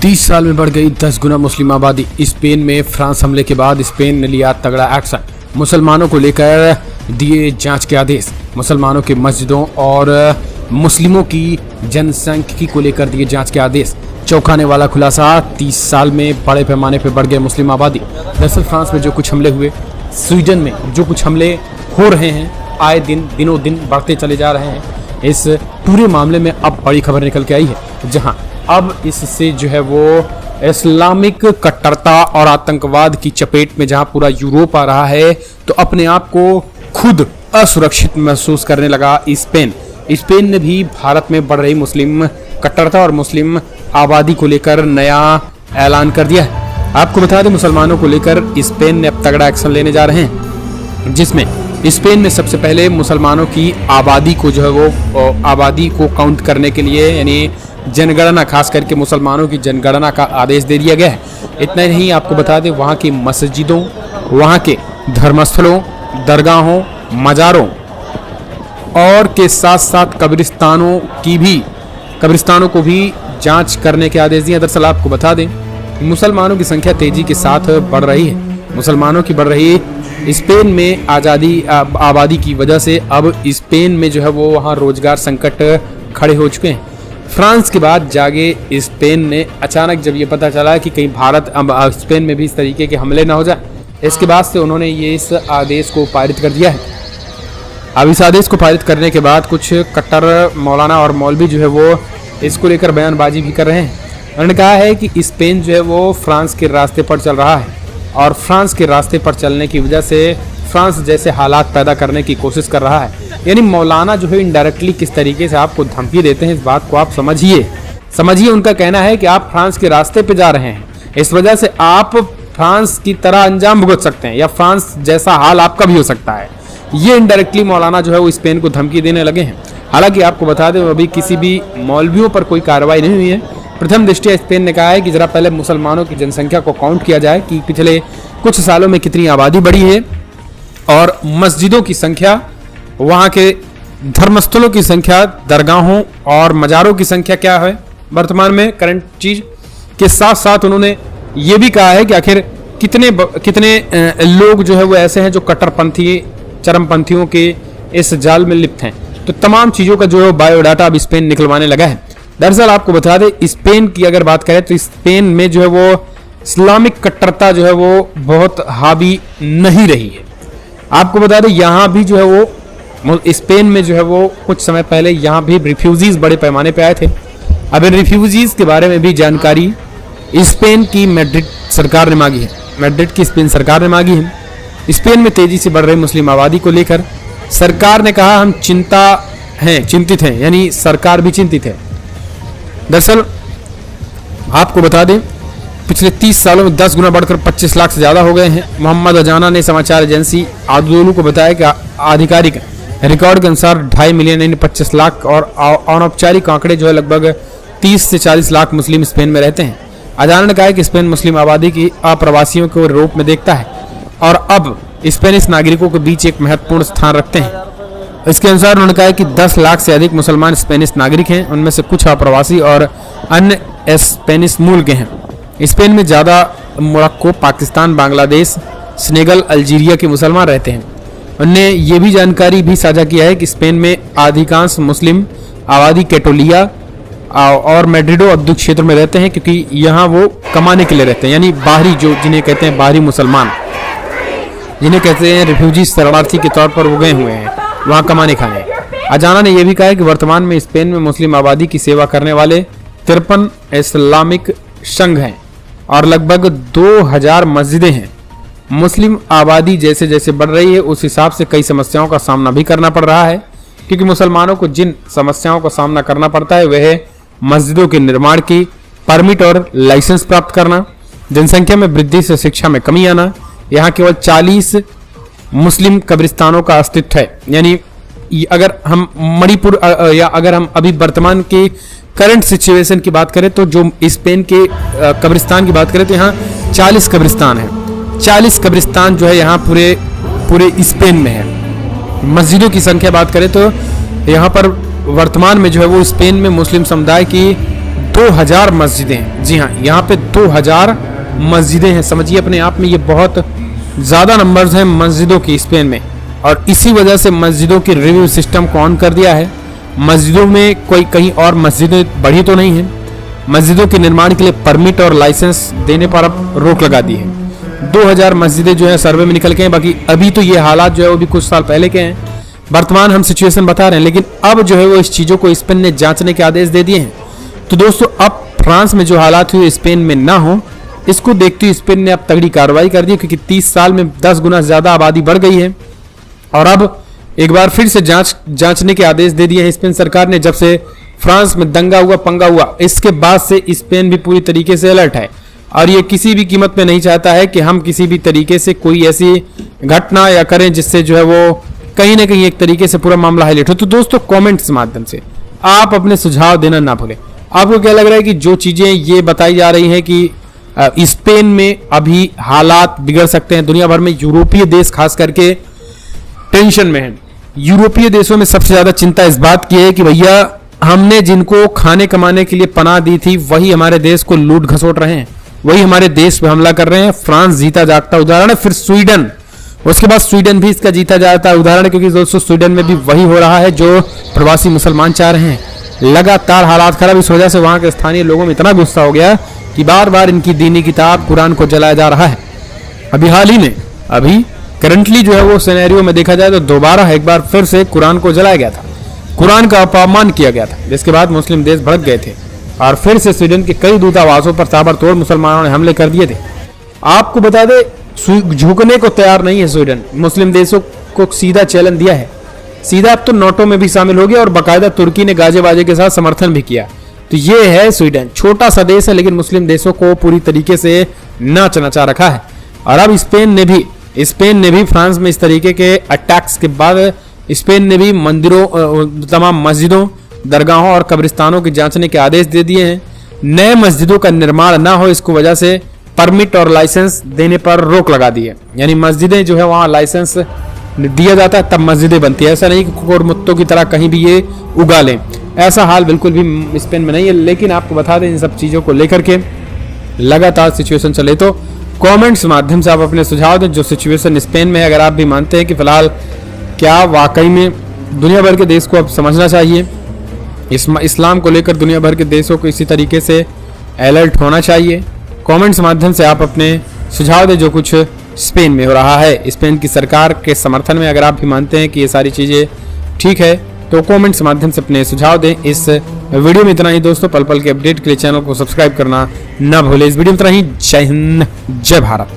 30 साल में बढ़ गई 10 गुना मुस्लिम आबादी। स्पेन में फ्रांस हमले के बाद स्पेन ने लिया तगड़ा एक्शन। मुसलमानों को लेकर दिए जांच के आदेश। मुसलमानों के मस्जिदों और मुस्लिमों की जनसंख्यिकी को लेकर दिए जांच के आदेश। चौंकाने वाला खुलासा, 30 साल में बड़े पैमाने पर बढ़ गए मुस्लिम आबादी। दरअसल फ्रांस में जो कुछ हमले हुए, स्वीडन में जो कुछ हमले हो रहे हैं, आए दिन दिनों दिन बढ़ते चले जा रहे हैं। इस पूरे मामले में अब बड़ी खबर निकल के आई है, जहां अब इससे जो है वो इस्लामिक कट्टरता और आतंकवाद की चपेट में जहां पूरा यूरोप आ रहा है, तो अपने आप को खुद असुरक्षित महसूस करने लगा स्पेन। स्पेन ने भी भारत में बढ़ रही मुस्लिम कट्टरता और मुस्लिम आबादी को लेकर नया ऐलान कर दिया है। आपको बता दें, मुसलमानों को लेकर स्पेन ने अब तगड़ा एक्शन लेने जा रहे हैं, जिसमें स्पेन में सबसे पहले मुसलमानों की आबादी को जो है वो आबादी को काउंट करने के लिए, यानी जनगणना, खास करके मुसलमानों की जनगणना का आदेश दे दिया गया है। इतना ही नहीं, आपको बता दें, वहाँ की मस्जिदों, वहाँ के धर्मस्थलों, दरगाहों, मज़ारों और के साथ साथ कब्रिस्तानों को भी जांच करने के आदेश दिए। दरअसल आपको बता दें, मुसलमानों की संख्या तेजी के साथ बढ़ रही है। मुसलमानों की बढ़ रही स्पेन में आबादी की वजह से अब स्पेन में जो है वो वहाँ रोजगार संकट खड़े हो चुके हैं। फ्रांस के बाद जागे स्पेन ने अचानक जब ये पता चला कि कहीं स्पेन में भी इस तरीके के हमले ना हो जाए, इसके बाद से उन्होंने ये इस आदेश को पारित कर दिया है। अब इस आदेश को पारित करने के बाद कुछ कट्टर मौलाना और मौलवी जो है वो इसको लेकर बयानबाजी भी कर रहे हैं। उन्होंने कहा है कि स्पेन जो है वो फ्रांस के रास्ते पर चल रहा है और फ्रांस के रास्ते पर चलने की वजह से फ्रांस जैसे हालात पैदा करने की कोशिश कर रहा है। यानी मौलाना जो है इनडायरेक्टली किस तरीके से आपको धमकी देते हैं, इस बात को आप समझिए। उनका कहना है कि आप फ्रांस के रास्ते पे जा रहे हैं, इस वजह से आप फ्रांस की तरह अंजाम भुगत सकते हैं या फ्रांस जैसा हाल आपका भी हो सकता है। ये इनडायरेक्टली मौलाना जो है वो स्पेन को धमकी देने लगे हैं। हालांकि आपको बता दें, अभी किसी भी मौलवियों पर कोई कार्रवाई नहीं हुई है। प्रथम दृष्टया स्पेन ने कहा है कि जरा पहले मुसलमानों की जनसंख्या को काउंट किया जाए कि पिछले कुछ सालों में कितनी आबादी बढ़ी है और मस्जिदों की संख्या, वहाँ के धर्मस्थलों की संख्या, दरगाहों और मज़ारों की संख्या क्या है वर्तमान में करंट चीज के साथ साथ उन्होंने ये भी कहा है कि आखिर कितने लोग जो है वो ऐसे हैं जो कट्टरपंथी, चरमपंथियों के इस जाल में लिप्त हैं। तो तमाम चीज़ों का जो है बायोडाटा अब स्पेन निकलवाने लगा है। दरअसल आपको बता दें, स्पेन की अगर बात करें तो स्पेन में जो है वो इस्लामिक कट्टरता जो है वो बहुत हावी नहीं रही है। आपको बता दें, यहाँ भी जो है वो स्पेन में जो है वो कुछ समय पहले यहाँ भी रिफ्यूजीज बड़े पैमाने पे आए थे। अब इन रिफ्यूजीज के बारे में भी जानकारी स्पेन की मैड्रिड सरकार ने मांगी है। मैड्रिड की स्पेन सरकार ने मांगी है। स्पेन में तेजी से बढ़ रही मुस्लिम आबादी को लेकर सरकार ने कहा, हम चिंतित हैं, यानी सरकार भी चिंतित है। दरअसल आपको बता दें, पिछले 30 सालों में 10 गुना बढ़कर 25 लाख से ज़्यादा हो गए हैं। मोहम्मद अजाना ने समाचार एजेंसी आदोलू को बताया कि आधिकारिक रिकॉर्ड के अनुसार 2.5 मिलियन यानी 25 लाख और अनौपचारिक आंकड़े जो है लगभग 30 से 40 लाख मुस्लिम स्पेन में रहते हैं। अजाना ने कहा कि स्पेन मुस्लिम आबादी की अप्रवासियों के रूप में देखता है और अब स्पेनिश नागरिकों के बीच एक महत्वपूर्ण स्थान रखते हैं। इसके अनुसार उन्होंने कहा कि 10 लाख से अधिक मुसलमान स्पेनिश नागरिक हैं, उनमें से कुछ अप्रवासी और अन्य स्पेनिश मूल के हैं। स्पेन में ज़्यादा Morocco, Pakistan, Bangladesh, Senegal, Algeria के मुसलमान रहते हैं। उन्होंने ये भी जानकारी भी साझा किया है कि स्पेन में अधिकांश मुस्लिम आबादी कैटोलिया और मैड्रिडो औद्योगिक क्षेत्र में रहते हैं, क्योंकि यहाँ वो कमाने के लिए रहते हैं, यानी बाहरी, जो जिन्हें कहते हैं बाहरी मुसलमान, जिन्हें कहते हैं रिफ्यूजी, शरणार्थी के तौर पर वो गए हुए हैं वहाँ कमाने खाने। अजाना ने यह भी कहा है कि वर्तमान में स्पेन में मुस्लिम आबादी की सेवा करने वाले 53 इस्लामिक संघ हैं और लगभग 2000 मस्जिदें हैं। मुस्लिम आबादी जैसे जैसे बढ़ रही है, उस हिसाब से कई समस्याओं का सामना भी करना पड़ रहा है, क्योंकि मुसलमानों को जिन समस्याओं का सामना करना पड़ता है वह है मस्जिदों के निर्माण की परमिट और लाइसेंस प्राप्त करना, जनसंख्या में वृद्धि से शिक्षा में कमी आना। यहाँ केवल 40 मुस्लिम कब्रिस्तानों का अस्तित्व है। यानी अगर हम मणिपुर या अगर हम अभी वर्तमान के करंट सिचुएशन की बात करें, तो जो स्पेन के कब्रिस्तान की बात करें तो यहाँ 40 कब्रिस्तान है। 40 कब्रिस्तान जो है यहाँ पूरे स्पेन में है। मस्जिदों की संख्या बात करें तो यहाँ पर वर्तमान में जो है वो स्पेन में मुस्लिम समुदाय की 2000 मस्जिदें हैं। जी हाँ, यहाँ पे 2000 मस्जिदें हैं। समझिए अपने आप में ये बहुत ज़्यादा नंबर्स हैं मस्जिदों की स्पेन में। और इसी वजह से मस्जिदों की रिव्यू सिस्टम को ऑन कर दिया है। मस्जिदों में कोई कहीं और मस्जिदें बढ़ी तो नहीं हैं। मस्जिदों के निर्माण के लिए परमिट और लाइसेंस देने पर अब रोक लगा दी है। 2000 मस्जिदें जो है सर्वे में निकल के हैं। बाकी अभी तो ये हालात जो है वो भी कुछ साल पहले के हैं। वर्तमान हम सिचुएशन बता रहे हैं, लेकिन अब जो है वो इस चीज़ों को स्पेन ने जांचने के आदेश दे दिए हैं। तो दोस्तों अब फ्रांस में जो हालात हुए स्पेन में ना हो, इसको देखते हुए स्पेन ने अब तगड़ी कार्रवाई कर दी, क्योंकि 30 साल में 10 गुना ज्यादा आबादी बढ़ गई है। और अब एक बार फिर से जांचने के आदेश दे दिए हैं स्पेन सरकार ने। जब से फ्रांस में दंगा हुआ, पंगा हुआ, इसके बाद से स्पेन भी पूरी तरीके से अलर्ट है और ये किसी भी कीमत में नहीं चाहता है कि हम किसी भी तरीके से कोई ऐसी घटना या करें जिससे जो है वो कहीं ना कहीं एक तरीके से पूरा मामला हाईलाइट हो। तो दोस्तों कमेंट्स के माध्यम से आप अपने सुझाव देना ना भूलें। आपको क्या लग रहा है कि जो चीजें ये बताई जा रही हैं कि स्पेन में अभी हालात बिगड़ सकते हैं? दुनिया भर में यूरोपीय देश खास करके टेंशन में है। यूरोपीय देशों में सबसे ज्यादा चिंता इस बात की है कि भैया हमने जिनको खाने कमाने के लिए पनाह दी थी वही हमारे देश को लूट घसोट रहे हैं, वही हमारे देश पे हमला कर रहे हैं। फ्रांस जीता जागता उदाहरण है, फिर स्वीडन, उसके बाद स्वीडन भी इसका जीता जाता उदाहरण है, क्योंकि दोस्तों स्वीडन में भी वही हो रहा है जो प्रवासी मुसलमान चाह रहे हैं। लगातार हालात खराब, इस वजह से वहां के स्थानीय लोगों में इतना गुस्सा हो गया कि बार बार इनकी दीनी किताब कुरान को जलाया जा रहा है। अभी हाल ही में अभी करंटली जो है वो सिनेरियो में देखा जाए तो दोबारा एक बार फिर से कुरान को जलाया गया था, कुरान का अपमान किया गया था, जिसके बाद मुस्लिम देश भड़क गए थे और फिर से स्वीडन के कई दूतावासों पर ताबड़तोड़ मुसलमानों ने हमले कर दिए थे। आपको बता दें झुकने को तैयार नहीं है स्वीडन, मुस्लिम देशों को सीधा चैलेंज दिया है, सीधा अब तो नोटो में भी शामिल हो गया और बाकायदा तुर्की ने गाजे बाजे के साथ समर्थन भी किया। तो ये है स्वीडन, छोटा सा देश है लेकिन मुस्लिम देशों को पूरी तरीके से नाच नचा रखा है। और अब स्पेन ने भी फ्रांस में इस तरीके के अटैक्स के बाद स्पेन ने भी मंदिरों, तमाम मस्जिदों, दरगाहों और कब्रिस्तानों की जांचने के आदेश दे दिए हैं। नए मस्जिदों का निर्माण ना हो इसको वजह से परमिट और लाइसेंस देने पर रोक लगा दी है। यानी मस्जिदें जो है वहाँ लाइसेंस दिया जाता है तब मस्जिदें बनती है, ऐसा नहीं कि कोरमुत्तों की तरह कहीं भी ये उगा लें। ऐसा हाल बिल्कुल भी स्पेन में नहीं है। लेकिन आपको बता दें इन सब चीज़ों को लेकर के लगातार सिचुएशन चले तो कमेंट्स माध्यम से आप अपने सुझाव दें। जो सिचुएशन स्पेन में है, अगर आप भी मानते हैं कि फिलहाल क्या वाकई में दुनिया भर के देश को अब समझना चाहिए, इस्लाम को लेकर दुनिया भर के देशों को इसी तरीके से अलर्ट होना चाहिए, कमेंट्स माध्यम से आप अपने सुझाव दें। जो कुछ स्पेन में हो रहा है, स्पेन की सरकार के समर्थन में, अगर आप भी मानते हैं कि ये सारी चीज़ें ठीक है तो कमेंट्स माध्यम से अपने सुझाव दें। इस वीडियो में इतना ही दोस्तों। पल पल के अपडेट के लिए चैनल को सब्सक्राइब करना ना भूलें। इस वीडियो में इतना ही। जय हिंद, जय भारत।